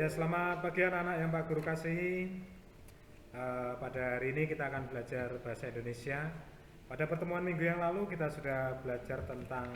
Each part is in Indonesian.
Ya, selamat pagi anak-anak yang Pak Guru kasihi. Pada hari ini kita akan belajar bahasa Indonesia. Pada pertemuan minggu yang lalu kita sudah belajar tentang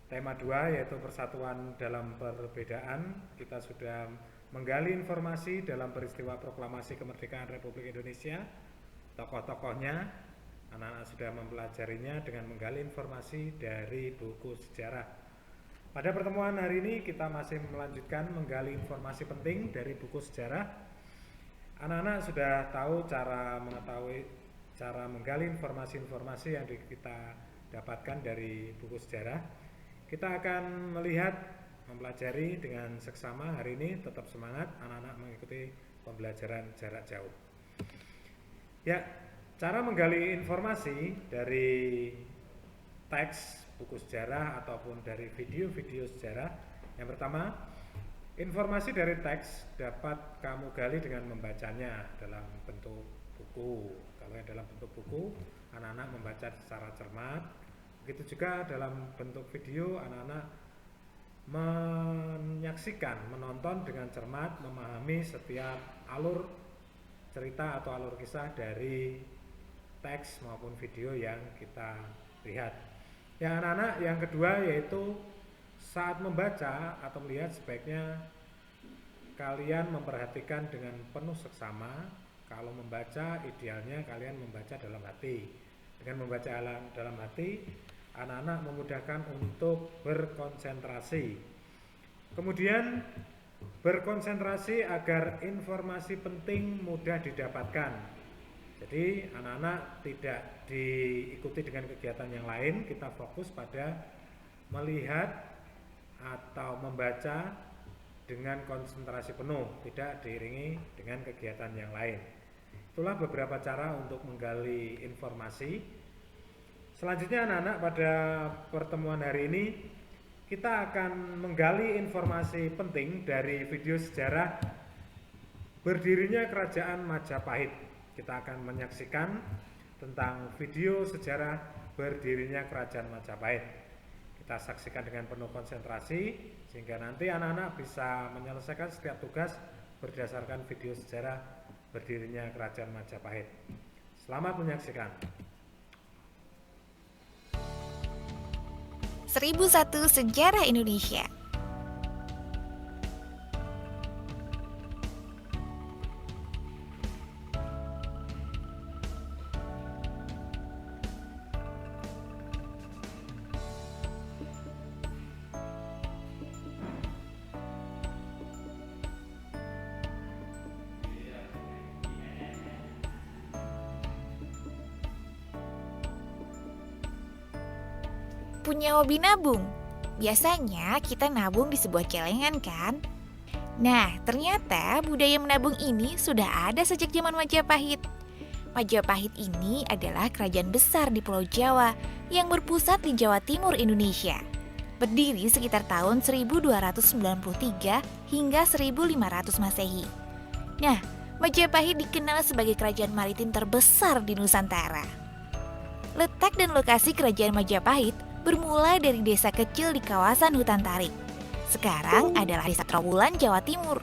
tema 2 yaitu persatuan dalam perbedaan. Kita sudah menggali informasi dalam peristiwa proklamasi kemerdekaan Republik Indonesia, tokoh-tokohnya. Anak-anak sudah mempelajarinya dengan menggali informasi dari buku sejarah. Pada pertemuan hari ini kita masih melanjutkan menggali informasi penting dari buku sejarah. Anak-anak sudah tahu cara menggali informasi-informasi yang kita dapatkan dari buku sejarah. Kita akan mempelajari dengan seksama hari ini. Tetap semangat anak-anak mengikuti pembelajaran jarak jauh. Ya, cara menggali informasi dari teks buku sejarah ataupun dari video-video sejarah. Yang pertama, informasi dari teks dapat kamu gali dengan membacanya dalam bentuk buku. Kalau yang dalam bentuk buku, anak-anak membaca secara cermat. Begitu juga dalam bentuk video, anak-anak menonton dengan cermat, memahami setiap alur cerita atau alur kisah dari teks maupun video yang kita lihat. Yang anak-anak yang kedua yaitu saat membaca atau melihat sebaiknya kalian memperhatikan dengan penuh seksama. Kalau membaca idealnya kalian membaca dalam hati. Dengan membaca dalam hati, anak-anak memudahkan untuk berkonsentrasi. Kemudian berkonsentrasi agar informasi penting mudah didapatkan. Jadi anak-anak tidak diikuti dengan kegiatan yang lain, kita fokus pada melihat atau membaca dengan konsentrasi penuh, tidak diiringi dengan kegiatan yang lain. Itulah beberapa cara untuk menggali informasi. Selanjutnya anak-anak, pada pertemuan hari ini kita akan menggali informasi penting dari video sejarah berdirinya Kerajaan Majapahit. Kita akan menyaksikan tentang video sejarah berdirinya Kerajaan Majapahit. Kita saksikan dengan penuh konsentrasi sehingga nanti anak-anak bisa menyelesaikan setiap tugas berdasarkan video sejarah berdirinya Kerajaan Majapahit. Selamat menyaksikan. 1001 Sejarah Indonesia. Punya hobi nabung? Biasanya kita nabung di sebuah celengan kan? Nah, ternyata budaya menabung ini sudah ada sejak zaman Majapahit. Majapahit ini adalah kerajaan besar di Pulau Jawa yang berpusat di Jawa Timur Indonesia. Berdiri sekitar tahun 1293 hingga 1500 Masehi. Nah, Majapahit dikenal sebagai kerajaan maritim terbesar di Nusantara. Letak dan lokasi kerajaan Majapahit bermula dari desa kecil di kawasan hutan tarik. Sekarang adalah desa Trawulan, Jawa Timur.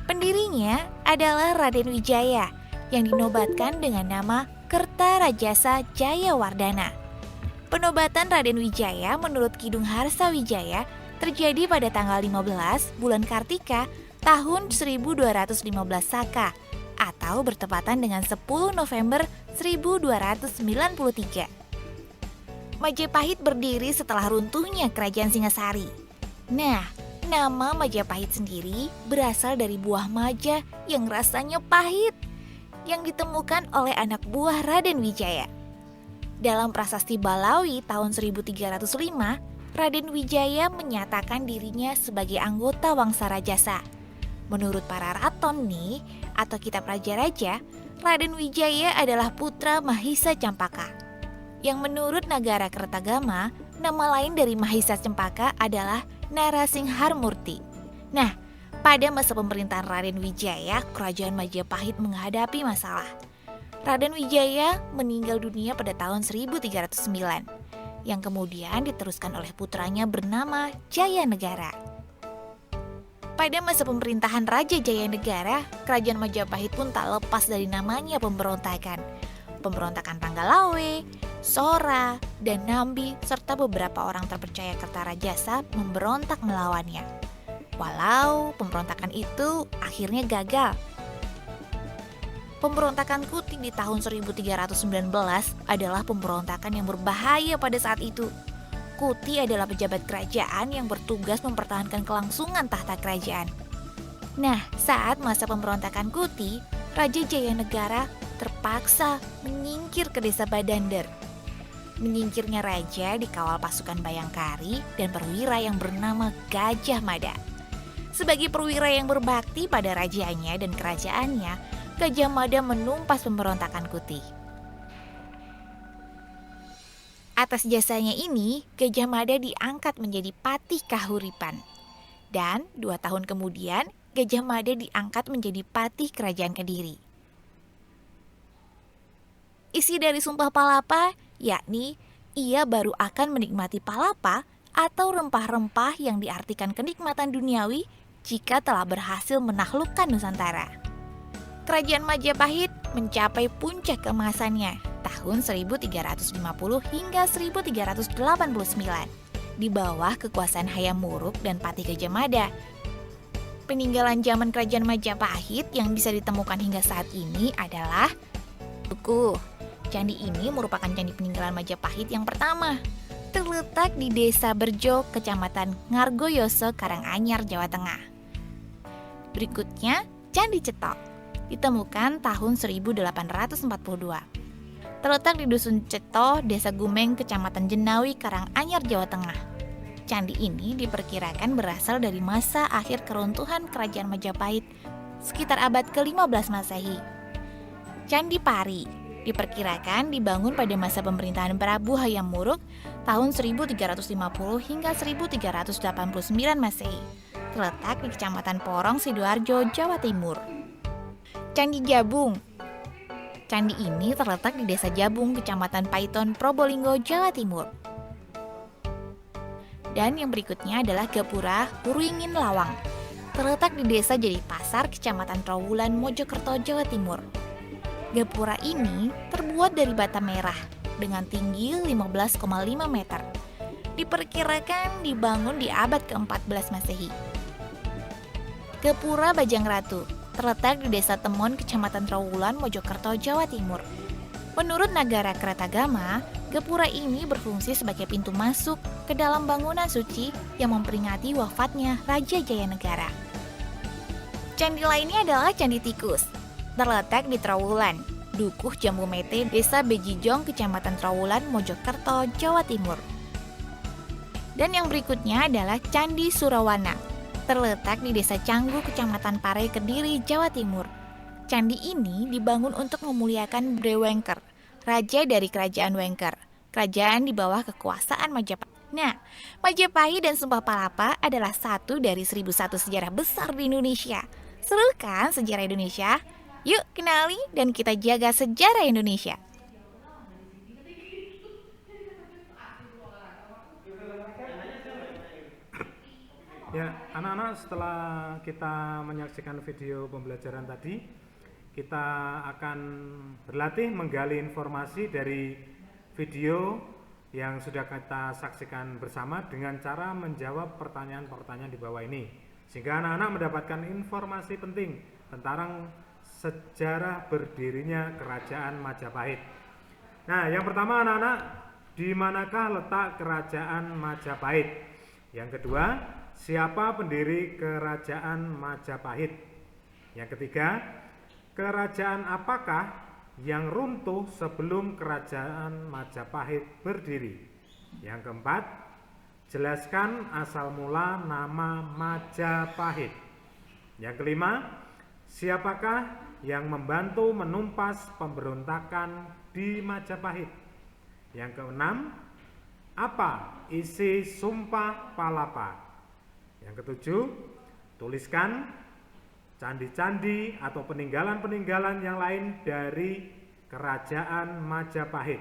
Pendirinya adalah Raden Wijaya yang dinobatkan dengan nama Kertarajasa Jayawardana. Penobatan Raden Wijaya menurut Kidung Harsawijaya terjadi pada tanggal 15 bulan Kartika tahun 1215 Saka atau bertepatan dengan 10 November 1293. Majapahit berdiri setelah runtuhnya Kerajaan Singasari. Nah, nama Majapahit sendiri berasal dari buah maja yang rasanya pahit yang ditemukan oleh anak buah Raden Wijaya. Dalam prasasti Balawi tahun 1305, Raden Wijaya menyatakan dirinya sebagai anggota Wangsa Rajasa. Menurut para raton nih, atau kitab Raja-Raja, Raden Wijaya adalah putra Mahisa Campaka. Yang menurut Nagara Kertagama, nama lain dari Mahisa Cempaka adalah Narasinghar-Murti. Nah, pada masa pemerintahan Raden Wijaya, Kerajaan Majapahit menghadapi masalah. Raden Wijaya meninggal dunia pada tahun 1309, yang kemudian diteruskan oleh putranya bernama Jayanegara. Pada masa pemerintahan Raja Jayanegara, Kerajaan Majapahit pun tak lepas dari namanya pemberontakan. Pemberontakan Panggalawe, Sora, dan Nambi, serta beberapa orang terpercaya Kertarajasa memberontak melawannya. Walau pemberontakan itu akhirnya gagal. Pemberontakan Kuti di tahun 1319 adalah pemberontakan yang berbahaya pada saat itu. Kuti adalah pejabat kerajaan yang bertugas mempertahankan kelangsungan tahta kerajaan. Nah, saat masa pemberontakan Kuti, Raja Jayanegara terpaksa menyingkir ke desa Badander. Menyingkirnya raja dikawal pasukan Bayangkari dan perwira yang bernama Gajah Mada. Sebagai perwira yang berbakti pada rajanya dan kerajaannya, Gajah Mada menumpas pemberontakan Kuti. Atas jasanya ini, Gajah Mada diangkat menjadi Patih Kahuripan. Dan 2 tahun kemudian, Gajah Mada diangkat menjadi Patih Kerajaan Kediri. Isi dari Sumpah Palapa, yakni ia baru akan menikmati palapa atau rempah-rempah yang diartikan kenikmatan duniawi jika telah berhasil menaklukkan Nusantara. Kerajaan Majapahit mencapai puncak keemasannya tahun 1350 hingga 1389 di bawah kekuasaan Hayam Wuruk dan Patih Gajah Mada. Peninggalan zaman Kerajaan Majapahit yang bisa ditemukan hingga saat ini adalah Dukuh. Candi ini merupakan candi peninggalan Majapahit yang pertama. Terletak di Desa Berjo, Kecamatan Ngargoyoso, Karanganyar, Jawa Tengah. Berikutnya, Candi Cetok. Ditemukan tahun 1842. Terletak di Dusun Ceto, Desa Gumeng, Kecamatan Jenawi, Karanganyar, Jawa Tengah. Candi ini diperkirakan berasal dari masa akhir keruntuhan Kerajaan Majapahit sekitar abad ke-15 Masehi. Candi Pari diperkirakan dibangun pada masa pemerintahan Prabu Hayam Wuruk tahun 1350 hingga 1389 Masehi. Terletak di Kecamatan Porong, Sidoarjo, Jawa Timur. Candi Jabung. Candi ini terletak di Desa Jabung, Kecamatan Paiton, Probolinggo, Jawa Timur. Dan yang berikutnya adalah Gapura Huruingin Lawang. Terletak di Desa Jadipasar, Kecamatan Trawulan, Mojokerto, Jawa Timur. Gapura ini terbuat dari bata merah dengan tinggi 15,5 meter. Diperkirakan dibangun di abad ke-14 Masehi. Gapura Bajang Ratu terletak di Desa Temon, Kecamatan Trawulan, Mojokerto, Jawa Timur. Menurut Nagara Kertagama, Gapura ini berfungsi sebagai pintu masuk ke dalam bangunan suci yang memperingati wafatnya Raja Jayanegara. Candi lainnya adalah Candi Tikus. Terletak di Trawulan, Dukuh Jambu Mete, Desa Bejijong, Kecamatan Trawulan, Mojokerto, Jawa Timur. Dan yang berikutnya adalah Candi Surawana. Terletak di Desa Canggu, Kecamatan Pare, Kediri, Jawa Timur. Candi ini dibangun untuk memuliakan Bre Wengker, raja dari Kerajaan Wengker, kerajaan di bawah kekuasaan Majapahit. Nah, Majapahit dan Sumpah Palapa adalah satu dari 1001 sejarah besar di Indonesia. Seru kan sejarah Indonesia? Yuk kenali dan kita jaga sejarah Indonesia. Ya, anak-anak, setelah kita menyaksikan video pembelajaran tadi, kita akan berlatih menggali informasi dari video yang sudah kita saksikan bersama dengan cara menjawab pertanyaan-pertanyaan di bawah ini, sehingga anak-anak mendapatkan informasi penting tentang sejarah berdirinya Kerajaan Majapahit. Nah, yang pertama anak-anak, di manakah letak Kerajaan Majapahit? Yang kedua, siapa pendiri Kerajaan Majapahit? Yang ketiga, kerajaan apakah yang runtuh sebelum Kerajaan Majapahit berdiri? Yang keempat, jelaskan asal mula nama Majapahit. Yang kelima, siapakah yang membantu menumpas pemberontakan di Majapahit? Yang keenam, apa isi Sumpah Palapa? Yang ketujuh, tuliskan candi-candi atau peninggalan-peninggalan yang lain dari Kerajaan Majapahit.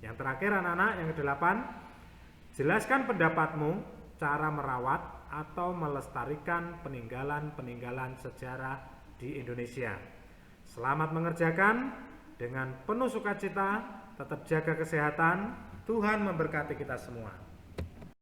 Yang terakhir anak-anak, yang kedelapan, jelaskan pendapatmu cara merawat atau melestarikan peninggalan-peninggalan sejarah di Indonesia. Selamat mengerjakan dengan penuh sukacita, tetap jaga kesehatan, Tuhan memberkati kita semua.